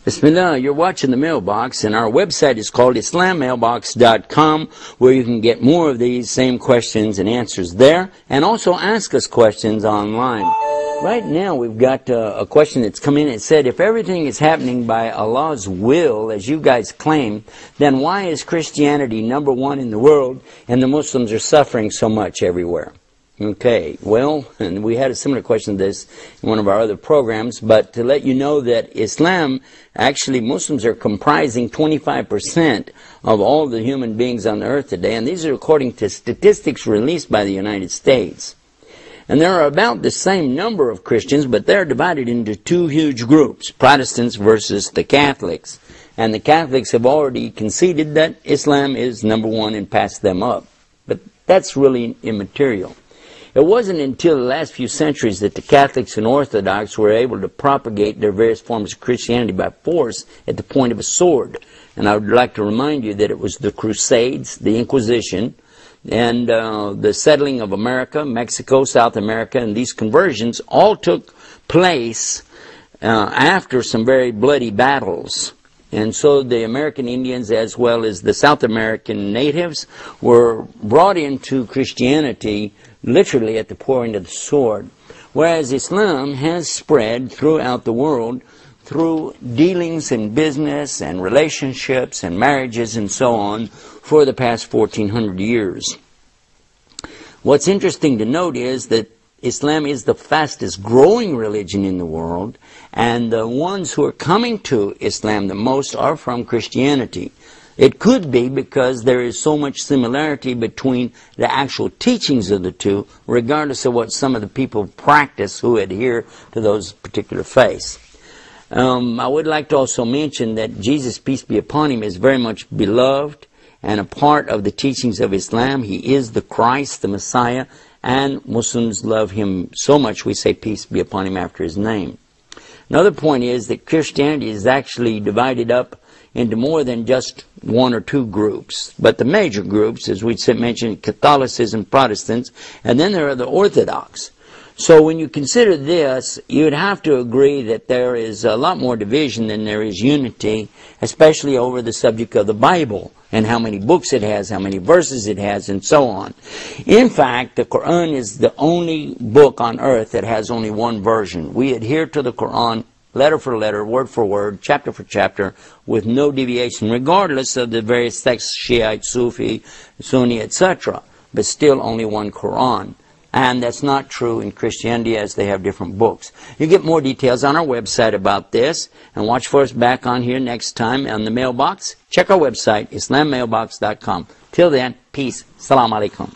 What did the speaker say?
Bismillah, you're watching the Mailbox, and our website is called IslamMailBox.com, where you can get more of these same questions and answers there, and also ask us questions online. Right now, we've got a question that's come in. It said, if everything is happening by Allah's will, as you guys claim, then why is Christianity #1 in the world, and the Muslims are suffering so much everywhere? Okay, well, and we had a similar question to this in one of our other programs, but to let you know that Islam, actually Muslims are comprising 25% of all the human beings on the earth today, and these are according to statistics released by the United States. And there are about the same number of Christians, but they're divided into two huge groups, Protestants versus the Catholics. And the Catholics have already conceded that Islam is #1 and passed them up. But that's really immaterial. It wasn't until the last few centuries that the Catholics and Orthodox were able to propagate their various forms of Christianity by force at the point of a sword. And I would like to remind you that it was the Crusades, the Inquisition, and the settling of America, Mexico, South America, and these conversions all took place after some very bloody battles. And so the American Indians, as well as the South American natives, were brought into Christianity literally at the pouring of the sword. Whereas Islam has spread throughout the world through dealings in business and relationships and marriages and so on for the past 1400 years. What's interesting to note is that Islam is the fastest growing religion in the world, and the ones who are coming to Islam the most are from Christianity. It could be because there is so much similarity between the actual teachings of the two, regardless of what some of the people practice who adhere to those particular faiths. I would like to also mention that Jesus, peace be upon him, is very much beloved and a part of the teachings of Islam. He is the Christ, the Messiah, and Muslims love him so much we say peace be upon him after his name. Another point is that Christianity is actually divided up into more than just one or two groups. But the major groups, as we mentioned, Catholicism, Protestants, and then there are the Orthodox. So when you consider this, you'd have to agree that there is a lot more division than there is unity, especially over the subject of the Bible and how many books it has, how many verses it has, and so on. In fact, the Quran is the only book on earth that has only one version. We adhere to the Quran letter for letter, word for word, chapter for chapter, with no deviation, regardless of the various sects, Shiite, Sufi, Sunni, etc. But still only one Quran. And that's not true in Christianity, as they have different books. You get more details on our website about this, and watch for us back on here next time on the Mailbox. Check our website, IslamMailBox.com. Till then, peace. Assalamu alaikum.